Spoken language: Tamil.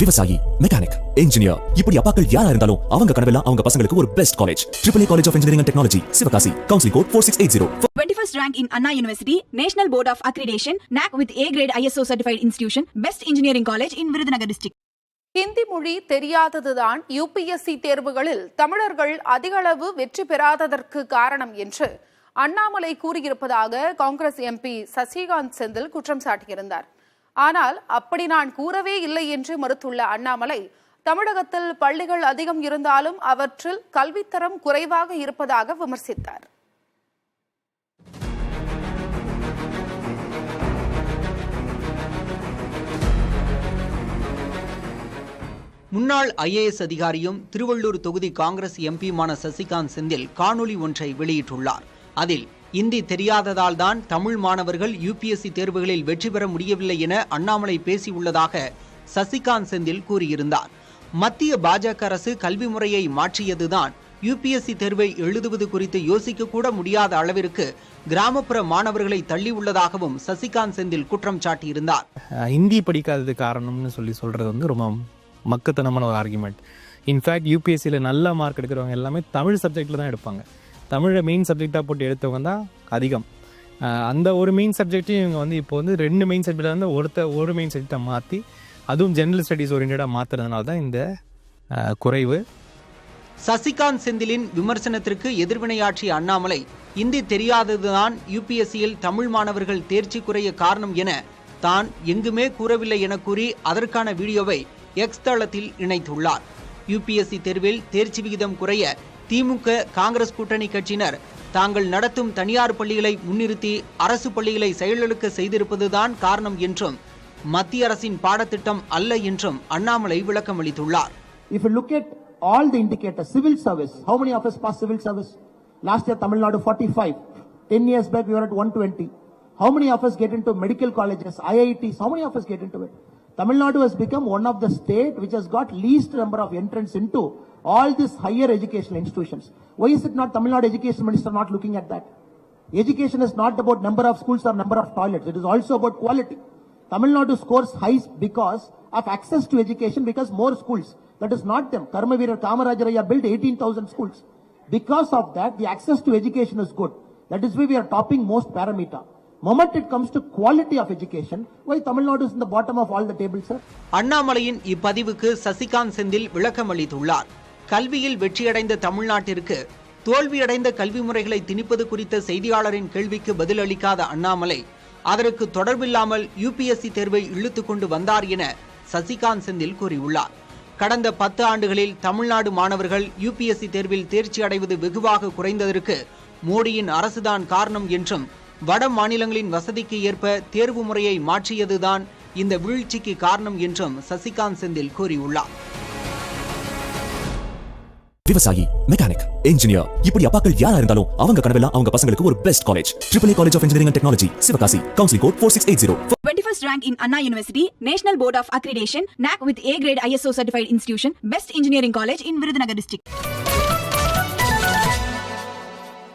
விவசாயி, மெக்கானிக், இன்ஜினியர், இப்படி அப்பாக்கள் யாரா இருந்தாலும் அவங்க கனவெல்லாம் அவங்க பசங்களுக்கு ஒரு best college. AAA College of Engineering and Technology, Sivakasi. Counseling code 4680. 21st rank in Anna University, National Board of Accreditation, NAC with A grade ISO certified institution, best engineering college in Virudhunagar district. Hindi மொழி தெரியாததுதான் யுபிஎஸ்சி தேர்வுகளில் தமிழர்கள் அதிகளவு வெற்றி பெறாததற்கு காரணம் என்று அண்ணாமலை கூறியிருப்பதாக காங்கிரஸ் எம்பி சசிகாந்த் செந்தில் குற்றம் சாட்டியிருந்தார். ஆனால் அப்படி நான் கூறவே இல்லை என்று மறுத்துள்ள அண்ணாமலை, தமிழகத்தில் பள்ளிகள் அதிகம் இருந்தாலும் அவற்றில் கல்வித்தரம் குறைவாக இருப்பதாக விமர்சித்தார். முன்னாள் IAS அதிகாரியும் திருவள்ளூர் தொகுதி காங்கிரஸ் எம்பியுமான சசிகாந்த் செந்தில் காணொலி ஒன்றை வெளியிட்டுள்ளார். அதில் இந்தி தெரியாததால் தான் தமிழ் மாணவர்கள் UPSC தேர்வுகளில் வெற்றி பெற முடியவில்லை என அண்ணாமலை பேசியுள்ளதாக சசிகாந்த் செந்தில் கூறியிருந்தார். மத்திய பாஜக அரசு கல்வி முறையை மாற்றியதுதான் UPSC தேர்வை எழுதுவது குறித்து யோசிக்க கூட முடியாத அளவிற்கு கிராமப்புற மாணவர்களை தள்ளியுள்ளதாகவும் சசிகாந்த் செந்தில் குற்றம் சாட்டியிருந்தார். ஹிந்தி படிக்காதது காரணம்னு சொல்றது ரொம்ப மக்கத்தனமான ஒரு ஆர்குமெண்ட். இன்ஃபேக்ட் UPSCயில் நல்ல மார்க் எடுக்கிறவங்க எல்லாமே தமிழ் சப்ஜெக்டில் தான் எடுப்பாங்க. தமிழை மெயின் சப்ஜெக்டாக போட்டு எடுத்தவங்க தான் அதிகம். அந்த ஒரு மெயின் சப்ஜெக்டையும் இவங்க இப்போ 2 மெயின் சப்ஜெக்டாக இருந்தால் ஒரு மெயின் சப்ஜெக்டாக மாற்றி, அதுவும் ஜெனரல் ஸ்டடீஸ் ஓரியன்டாக மாற்றுறதுனால தான் இந்த குறைவு. சசிகாந்த் செந்திலின் விமர்சனத்திற்கு எதிர்வினையாற்றிய அண்ணாமலை, இந்தி தெரியாததுதான் UPSCயில் தமிழ் மாணவர்கள் தேர்ச்சி குறைய காரணம் என தான் எங்குமே கூறவில்லை என கூறி அதற்கான வீடியோவை எக்ஸ் தளத்தில் இணைத்துள்ளார். UPSC தேர்வில் தேர்ச்சி விகிதம் குறைய திமுக காங்கிரஸ் கூட்டணி கட்சியினர் தாங்கள் நடத்தும் தனியார் பள்ளிகளை முன்னிறுத்தி அரசு பள்ளிகளை செயலிழக்க செய்திருப்பதுதான் காரணம் என்றும் மத்திய அரசின் பாடத்திட்டம் அல்ல என்றும் அண்ணாமலை விளக்கம் அளித்துள்ளார். If you look at all the indicators, civil service, how many of us passed civil service? Last year Tamil Nadu 45, 10 years back we were at 120. How many of us get into medical colleges, IITs, how many of us get into it? Tamil Nadu has become one of the state which has got least number of entrants into all these higher educational institutions. Why is it not Tamil Nadu Education Minister not looking at that? Education is not about number of schools or number of toilets. It is also about quality. Tamil Nadu scores high because of access to education, because more schools. That is not them. Karmaveer Kamarajaraya built 18,000 schools. Because of that, the access to education is good. That is why we are topping most parameter. Moment it comes to quality of education, why Tamil Nadu is in the bottom of all the tables, sir? அண்ணாமலையின் இப்பதிவுக்கு Sasikanth Senthil விளக்கம் அளித்துள்ளார். கல்வியில் வெற்றியடைந்த தமிழ்நாட்டிற்கு தோல்வியடைந்த கல்வி முறைகளை திணிப்பது குறித்த செய்தியாளரின் கேள்விக்கு பதில் அளிக்காத அண்ணாமலை, அதற்கு தொடர்பில்லாமல் UPSC தேர்வை இழுத்துக் கொண்டு வந்தார் என சசிகாந்த் செந்தில் கூறியுள்ளார். கடந்த 10 ஆண்டுகளில் தமிழ்நாடு மாணவர்கள் UPSC தேர்வில் தேர்ச்சி அடைவது வெகுவாக குறைந்ததற்கு மோடியின் அரசுதான் காரணம் என்றும், வட மாநிலங்களின் வசதிக்கு ஏற்ப தேர்வு முறையை மாற்றியதுதான் இந்த வீழ்ச்சிக்கு காரணம் என்றும் சசிகாந்த் செந்தில் கூறியுள்ளார். விவசாயி, மெக்கானிக், இன்ஜினியர், இப்படி அப்பாக்கள் யாரா இருந்தாலும் அவங்க கனவெல்லாம் அவங்க பசங்களுக்கு ஒரு best college. AAA College of Engineering and Technology, Sivakasi. Counseling code 4680. 21st rank in Anna University, National Board of Accreditation, NAC with A grade ISO certified institution, best engineering college in Virudhunagar district.